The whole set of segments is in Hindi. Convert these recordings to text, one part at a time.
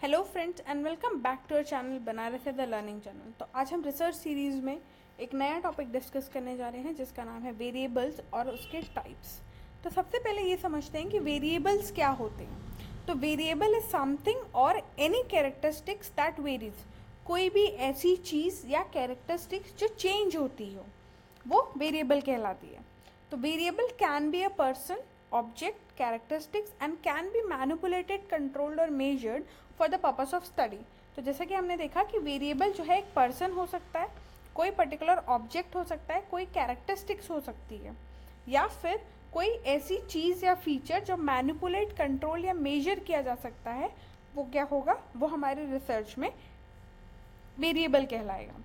Hello friends and welcome back to our channel Banaras the learning channel. तो आज हम रिसर्च सीरीज़ में एक नया टॉपिक डिस्कस करने जा रहे हैं जिसका नाम है वेरिएबल्स और उसके टाइप्स। तो सबसे पहले ये समझते हैं कि वेरिएबल्स क्या होते हैं। तो वेरिएबल इज समथिंग और एनी कैरेक्टरिस्टिक्स दैट वेरीज, कोई भी ऐसी चीज़ या कैरेक्टरिस्टिक्स जो चेंज होती हो वो वेरिएबल कहलाती है। तो variable can be a person, object, characteristics and can be manipulated, controlled और measured for the purpose of study। तो जैसा कि हमने देखा कि वेरिएबल जो है एक पर्सन हो सकता है, कोई पर्टिकुलर ऑब्जेक्ट हो सकता है, कोई कैरेक्टरिस्टिक्स हो सकती है, या फिर कोई ऐसी चीज़ या फीचर जो मैनिपुलेट, कंट्रोल या मेजर किया जा सकता है, वो क्या होगा, वो हमारे रिसर्च में वेरिएबल कहलाएगा।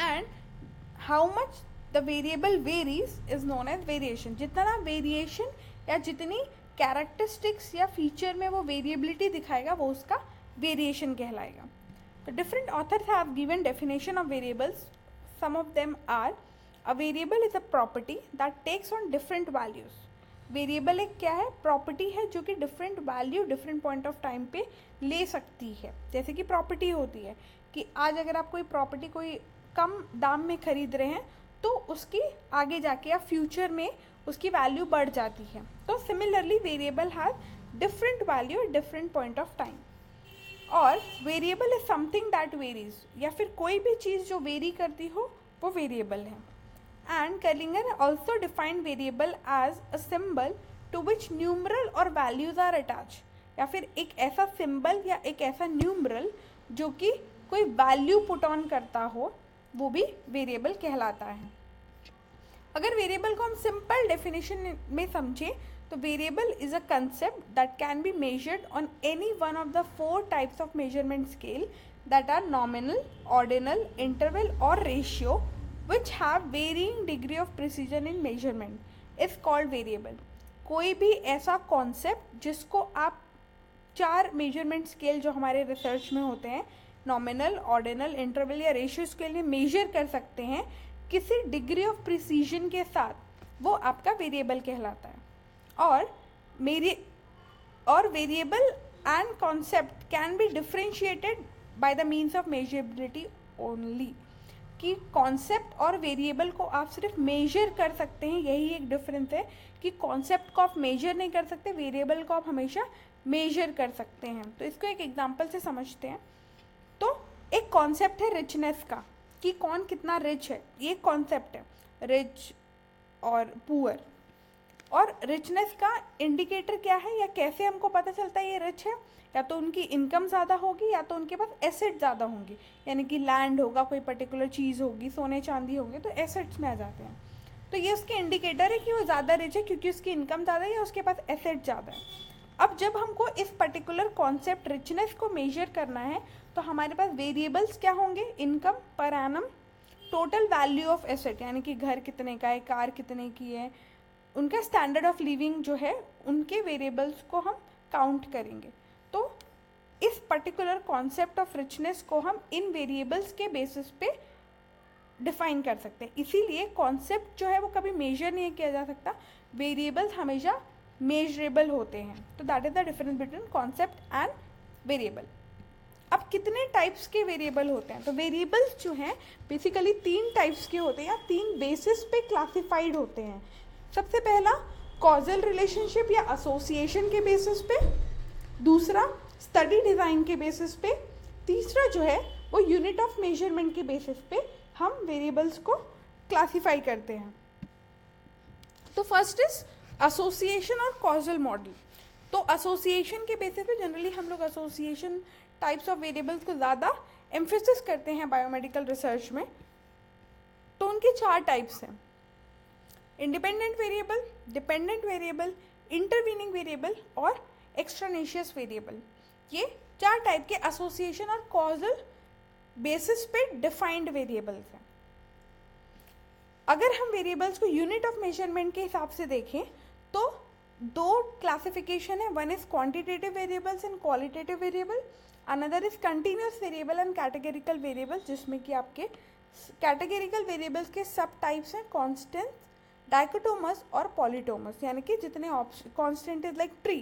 And how much the variable varies is known as variation. जितना वेरिएशन या जितनी कैरेक्टरिस्टिक्स या फीचर में वो वेरिएबिलिटी दिखाएगा वो उसका वेरिएशन कहलाएगा। तो different authors have given definition of variables. Some of them are a variable is a property that takes on different values. Variable एक क्या है, प्रॉपर्टी है जो कि different value different point of time पे ले सकती है। जैसे कि प्रॉपर्टी होती है कि आज अगर आप कोई प्रॉपर्टी कोई कम दाम में खरीद रहे हैं तो उसकी आगे जाके या फ्यूचर में उसकी वैल्यू बढ़ जाती है। तो similarly variable has different value at different point of time. और variable is something that varies, या फिर कोई भी चीज़ जो वेरी करती हो वो वेरिएबल है। And Kerlinger also defined variable as a symbol to which numeral और वैल्यूज आर अटैच, या फिर एक ऐसा सिंबल या एक ऐसा न्यूमरल जो कि कोई वैल्यू पुट ऑन करता हो, वो भी वेरिएबल कहलाता है। अगर वेरिएबल को हम सिंपल डेफिनेशन में समझें तो variable is a concept that can be measured on any one of the 4 types of measurement scale that are nominal, ordinal, interval और ratio which have varying degree of precision in measurement is called variable. कोई भी ऐसा कॉन्सेप्ट जिसको आप 4 मेजरमेंट स्केल जो हमारे रिसर्च में होते हैं, नॉमिनल, ऑर्डिनल, इंटरवल या रेशियोज के लिए मेजर कर सकते हैं किसी डिग्री ऑफ प्रिसीजन के साथ, वो आपका वेरिएबल कहलाता है। और variable and concept can be differentiated by the means of measurability only, कि कॉन्सेप्ट और वेरिएबल को आप सिर्फ मेजर कर सकते हैं। यही एक डिफरेंस है कि कॉन्सेप्ट को आप मेजर नहीं कर सकते, वेरिएबल को आप हमेशा मेजर कर सकते हैं। तो इसको एक एग्जांपल से समझते हैं। तो एक कॉन्सेप्ट है रिचनेस का, कि कौन कितना रिच है, ये कॉन्सेप्ट है, रिच और पुअर। और रिचनेस का इंडिकेटर क्या है, या कैसे हमको पता चलता है ये रिच है, या तो उनकी इनकम ज़्यादा होगी या तो उनके पास एसेट ज़्यादा होंगी, यानी कि लैंड होगा, कोई पर्टिकुलर चीज़ होगी, सोने चांदी होंगे, तो एसेट्स में आ जाते हैं। तो ये उसके इंडिकेटर है कि वो ज़्यादा रिच है क्योंकि उसकी इनकम ज़्यादा है या उसके पास एसेट ज़्यादा है। अब जब हमको इस पर्टिकुलर कॉन्सेप्ट रिचनेस को मेजर करना है तो हमारे पास वेरिएबल्स क्या होंगे, income per annum, total value of asset, यानी कि घर कितने का है, कार कितने की है, उनका स्टैंडर्ड ऑफ लिविंग जो है, उनके वेरिएबल्स को हम काउंट करेंगे। तो इस पर्टिकुलर कॉन्सेप्ट ऑफ रिचनेस को हम इन वेरिएबल्स के बेसिस पे डिफाइन कर सकते हैं। इसीलिए कॉन्सेप्ट जो है वो कभी मेजर नहीं किया जा सकता, वेरिएबल्स हमेशा मेजरेबल होते हैं। तो that is the difference between concept and variable. अब कितने टाइप्स के वेरिएबल होते हैं, तो वेरिएबल्स जो हैं बेसिकली 3 टाइप्स के होते हैं या 3 बेसिस पे क्लासिफाइड होते हैं। सबसे पहला कॉजल रिलेशनशिप या एसोसिएशन के बेसिस पे, दूसरा स्टडी डिज़ाइन के बेसिस पे, तीसरा जो है वो यूनिट ऑफ मेजरमेंट के बेसिस पे हम वेरिएबल्स को क्लासीफाई करते हैं। तो फर्स्ट इज एसोसिएशन और कॉजल मॉडल। तो एसोसिएशन के बेसिस पे जनरली हम लोग एसोसिएशन टाइप्स ऑफ वेरिएबल्स को ज़्यादा एम्फेसिस करते हैं बायोमेडिकल रिसर्च में। तो उनके 4 टाइप्स हैं, independent variable, dependent variable, intervening variable और एक्सट्रानेशियस वेरिएबल। ये 4 टाइप के एसोसिएशन और कॉजल बेसिस पे डिफाइंड वेरिएबल्स हैं। अगर हम वेरिएबल्स को यूनिट ऑफ मेजरमेंट के हिसाब से देखें तो 2 क्लासिफिकेशन है, one is quantitative variables and qualitative variable, another is continuous variable and categorical variable, जिसमें कि आपके कैटेगरिकल वेरिएबल्स के सब टाइप्स हैं कॉन्स्टेंट, डाइकोटोमस और पॉलीटोमस, यानी कि जितने constant is like tree,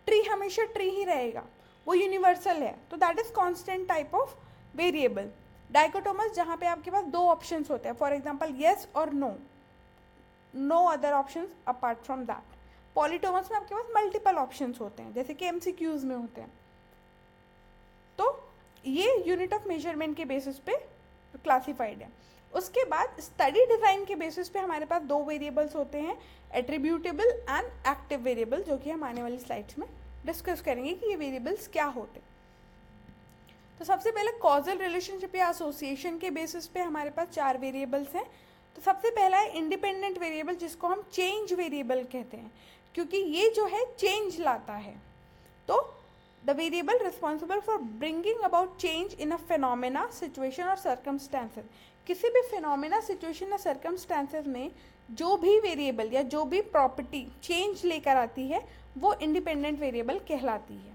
tree हमेशा ट्री ही रहेगा, वो यूनिवर्सल है, तो that is constant type of variable. Dichotomous जहाँ पे आपके पास दो ऑप्शंस होते हैं, फॉर एग्जांपल येस और no, no other options apart from that. Polytomous में आपके पास मल्टीपल ऑप्शंस होते हैं, जैसे कि एमसीक्यूज में होते हैं। तो ये यूनिट ऑफ मेजरमेंट के बेसिस पे क्लासिफाइड है। उसके बाद स्टडी डिज़ाइन के बेसिस पे हमारे पास दो वेरिएबल्स होते हैं, एट्रीब्यूटेबल एंड एक्टिव वेरिएबल, जो कि हम आने वाली स्लाइड्स में डिस्कस करेंगे कि ये वेरिएबल्स क्या होते हैं। तो सबसे पहले कॉजल रिलेशनशिप या एसोसिएशन के बेसिस पे हमारे पास चार वेरिएबल्स हैं। तो सबसे पहला है इंडिपेंडेंट वेरिएबल, जिसको हम चेंज वेरिएबल कहते हैं, क्योंकि ये जो है चेंज लाता है। तो the variable responsible for bringing about change in a phenomena, situation और सर्कमस्टांसेस। किसी भी फिनोमेना, सिचुएशन या सर्कमस्टांसेस में जो भी वेरिएबल या जो भी प्रॉपर्टी चेंज लेकर आती है वो इंडिपेंडेंट वेरिएबल कहलाती है,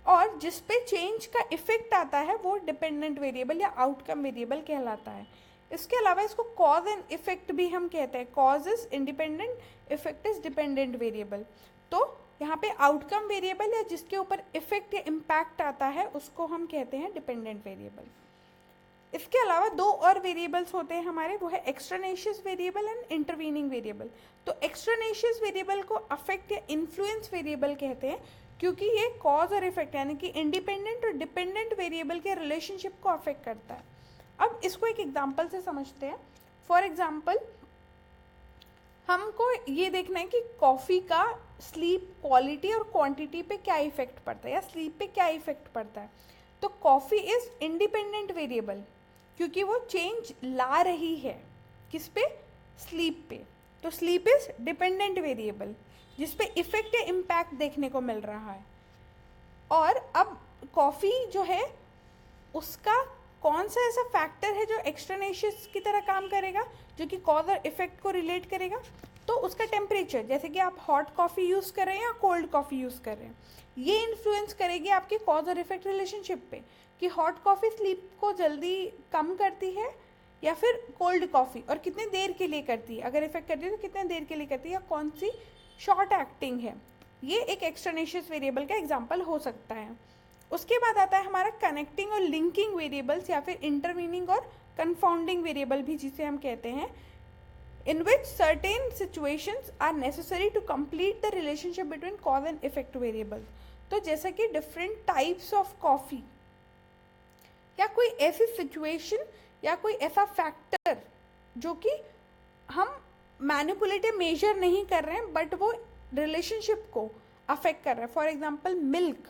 और जिस पे चेंज का इफेक्ट आता है वो डिपेंडेंट वेरिएबल या आउटकम वेरिएबल कहलाता है। इसके अलावा इसको कॉज एंड इफेक्ट भी हम कहते हैं, cause is independent, effect is dependent variable. तो यहाँ पे आउटकम वेरिएबल या जिसके ऊपर इफेक्ट या इम्पैक्ट आता है उसको हम कहते हैं डिपेंडेंट वेरिएबल। इसके अलावा दो और वेरिएबल्स होते हैं हमारे, वो है एक्सट्रानेशियस वेरिएबल एंड इंटरवीनिंग वेरिएबल। तो एक्सट्रानेशियस वेरिएबल को अफेक्ट या इन्फ्लुएंस वेरिएबल कहते हैं, क्योंकि ये कॉज और इफेक्ट यानी कि इंडिपेंडेंट और डिपेंडेंट वेरिएबल के रिलेशनशिप को अफेक्ट करता है। अब इसको एक एग्जांपल से समझते हैं। फॉर एग्जांपल हमको ये देखना है कि कॉफ़ी का स्लीप क्वालिटी और क्वांटिटी पे क्या इफेक्ट पड़ता है या स्लीप पे क्या इफेक्ट पड़ता है। तो कॉफ़ी इज़ इंडिपेंडेंट वेरिएबल, क्योंकि वो चेंज ला रही है किस पे, स्लीप पे। तो स्लीप इज़ डिपेंडेंट वेरिएबल, जिस पे इफेक्ट या इम्पैक्ट देखने को मिल रहा है। और अब कॉफ़ी जो है उसका कौन सा ऐसा फैक्टर है जो एक्सट्रानेशियस की तरह काम करेगा, जो कि कॉज और इफेक्ट को रिलेट करेगा। तो उसका टेम्परेचर, जैसे कि आप हॉट कॉफ़ी यूज़ कर रहे हैं या कोल्ड कॉफ़ी यूज़ कर रहे हैं, ये इन्फ्लुएंस करेगी आपके कॉज और इफेक्ट रिलेशनशिप पे, कि हॉट कॉफ़ी स्लीप को जल्दी कम करती है या फिर कोल्ड कॉफ़ी, और कितने देर के लिए करती है, अगर इफेक्ट करती है तो कितने देर के लिए करती है, या कौन सी शॉर्ट एक्टिंग है। ये एक एक्सट्रानेशियस वेरिएबल का एग्जाम्पल हो सकता है। उसके बाद आता है हमारा कनेक्टिंग और लिंकिंग वेरिएबल्स, या फिर इंटरवीनिंग और कंफाउंडिंग वेरिएबल भी जिसे हम कहते हैं, in which certain situations are necessary to complete the relationship between cause and effect variables। तो जैसा कि डिफरेंट टाइप्स ऑफ कॉफ़ी, या कोई ऐसी सिचुएशन या कोई ऐसा फैक्टर जो कि हम मैनिपुलेटिव मेजर नहीं कर रहे हैं बट वो रिलेशनशिप को अफेक्ट कर रहा है। फॉर एग्जांपल मिल्क,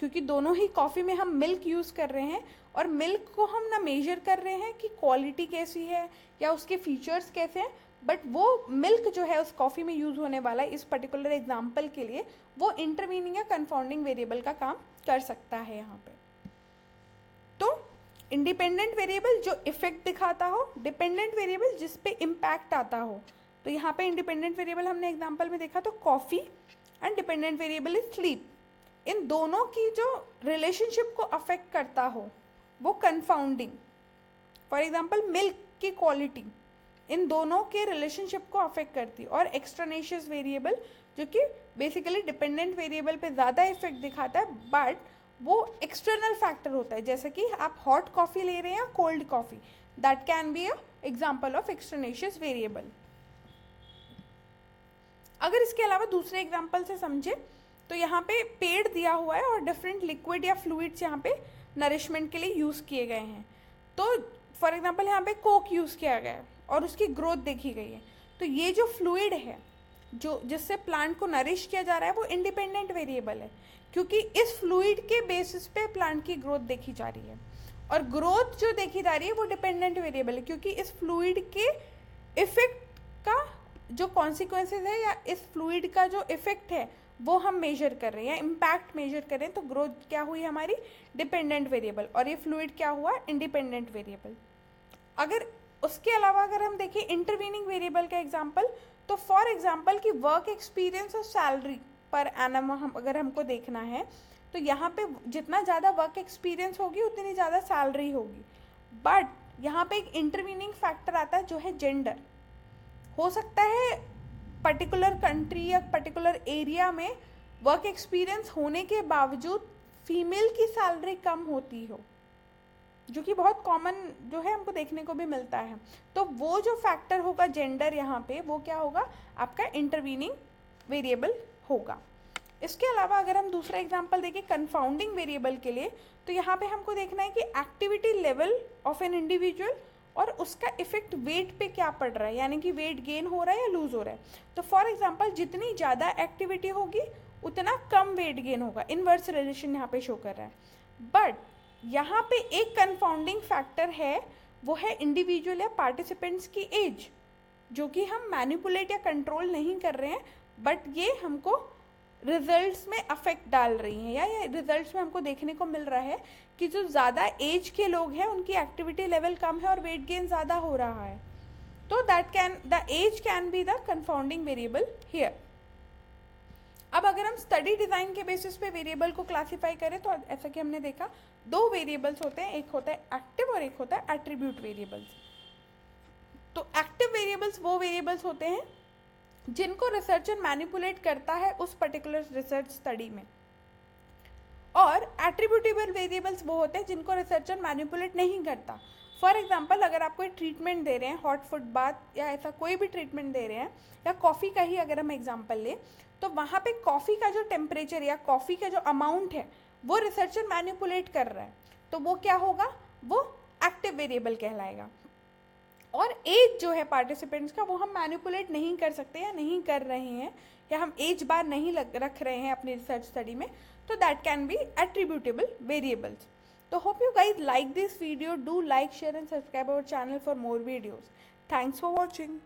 क्योंकि दोनों ही कॉफ़ी में हम मिल्क यूज़ कर रहे हैं, और मिल्क को हम ना मेजर कर रहे हैं कि क्वालिटी कैसी है या उसके फीचर्स कैसे हैं, बट वो मिल्क जो है उस कॉफ़ी में यूज़ होने वाला है इस पर्टिकुलर एग्जांपल के लिए, वो इंटरवीनिंग या कंफाउंडिंग वेरिएबल का काम कर सकता है यहाँ पे। तो इंडिपेंडेंट वेरिएबल जो इफेक्ट दिखाता हो, डिपेंडेंट वेरिएबल जिस पे इम्पैक्ट आता हो। तो यहाँ पे इंडिपेंडेंट वेरिएबल हमने एग्जाम्पल में देखा तो coffee, and dependent variable is sleep. इन दोनों की जो रिलेशनशिप को अफेक्ट करता हो वो कंफाउंडिंग। फॉर एग्जांपल मिल्क की क्वालिटी इन दोनों के रिलेशनशिप को अफेक्ट करती है। और एक्सट्रानेशियस वेरिएबल जो कि बेसिकली डिपेंडेंट वेरिएबल पे ज़्यादा इफेक्ट दिखाता है, बट वो एक्सटर्नल फैक्टर होता है, जैसे कि आप हॉट कॉफ़ी ले रहे हैं या cold coffee, that can be a example of extraneous variable. अगर इसके अलावा दूसरे एग्जाम्पल से समझे तो यहाँ पे पेड़ दिया हुआ है और डिफरेंट लिक्विड या फ्लूइड्स यहाँ पे नरिशमेंट के लिए यूज़ किए गए हैं। तो फॉर एग्जांपल यहाँ पे कोक यूज़ किया गया है और उसकी ग्रोथ देखी गई है। तो ये जो फ्लूइड है जो जिससे प्लांट को नरिश किया जा रहा है वो इंडिपेंडेंट वेरिएबल है, क्योंकि इस फ्लूइड के बेसिस पे प्लांट की ग्रोथ देखी जा रही है। और ग्रोथ जो देखी जा रही है वो डिपेंडेंट वेरिएबल है, क्योंकि इस फ्लूइड के इफेक्ट का जो कॉन्सिक्वेंसेज है या इस फ्लूइड का जो इफेक्ट है वो हम मेजर कर रहे हैं या इम्पैक्ट मेजर कर रहे हैं। तो ग्रोथ क्या हुई हमारी, डिपेंडेंट वेरिएबल, और ये फ्लूइड क्या हुआ, इंडिपेंडेंट वेरिएबल। अगर उसके अलावा अगर हम देखें इंटरवीनिंग वेरिएबल का एग्जांपल, तो फॉर एग्जांपल कि वर्क एक्सपीरियंस और सैलरी पर एनम अगर हमको देखना है तो यहाँ पे जितना ज़्यादा वर्क एक्सपीरियंस होगी उतनी ज़्यादा सैलरी होगी। बट यहाँ पे एक इंटरवीनिंग फैक्टर आता है जो है जेंडर। हो सकता है पर्टिकुलर कंट्री या पर्टिकुलर एरिया में वर्क एक्सपीरियंस होने के बावजूद फीमेल की सैलरी कम होती हो, जो कि बहुत कॉमन जो है हमको देखने को भी मिलता है, तो वो जो फैक्टर होगा जेंडर यहाँ पे, वो क्या होगा, आपका इंटरवीनिंग वेरिएबल होगा। इसके अलावा अगर हम दूसरा एग्जांपल देखें कंफाउंडिंग वेरिएबल के लिए, तो यहाँ पे हमको देखना है कि activity level of an individual और उसका इफेक्ट वेट पे क्या पड़ रहा है, यानी कि वेट गेन हो रहा है या लूज हो रहा है। तो फॉर एग्जांपल जितनी ज़्यादा एक्टिविटी होगी उतना कम वेट गेन होगा, इनवर्स रिलेशन यहाँ पे शो कर रहा है। बट यहाँ पे एक कंफाउंडिंग फैक्टर है, वो है इंडिविजुअल या पार्टिसिपेंट्स की एज, जो कि हम मैनिपुलेट या कंट्रोल नहीं कर रहे हैं, बट ये हमको रिजल्ट्स में अफेक्ट डाल रही हैं, या ये रिजल्ट्स में हमको देखने को मिल रहा है कि जो ज़्यादा एज के लोग हैं उनकी एक्टिविटी लेवल कम है और वेट गेन ज़्यादा हो रहा है। तो the age can be the confounding variable here. अब अगर हम स्टडी डिज़ाइन के बेसिस पे वेरिएबल को क्लासीफाई करें, तो ऐसा कि हमने देखा दो वेरिएबल्स होते हैं, एक होता है एक्टिव और एक होता है एट्रीब्यूट वेरिएबल्स। तो एक्टिव वेरिएबल्स वो वेरिएबल्स होते हैं जिनको रिसर्चर मैनिपुलेट करता है उस पर्टिकुलर रिसर्च स्टडी में, और एट्रीब्यूटेबल वेरिएबल्स वो होते हैं जिनको रिसर्चर मैनिपुलेट नहीं करता। फॉर एग्जांपल अगर आप कोई ट्रीटमेंट दे रहे हैं, हॉट फुट बाथ या ऐसा कोई भी ट्रीटमेंट दे रहे हैं, या कॉफ़ी का ही अगर हम एग्जांपल लें, तो वहाँ पे कॉफ़ी का जो टेम्परेचर या कॉफ़ी का जो अमाउंट है वो रिसर्चर मैनिपुलेट कर रहा है, तो वो क्या होगा, वो एक्टिव वेरिएबल कहलाएगा। और एज जो है पार्टिसिपेंट्स का, वो हम मैनिपुलेट नहीं कर सकते या नहीं कर रहे हैं, या हम एज बार नहीं रख रहे हैं अपनी रिसर्च स्टडी में, तो that can be attributable variables. तो hope you guys like this video, do like, share and subscribe our channel for more videos. Thanks for watching.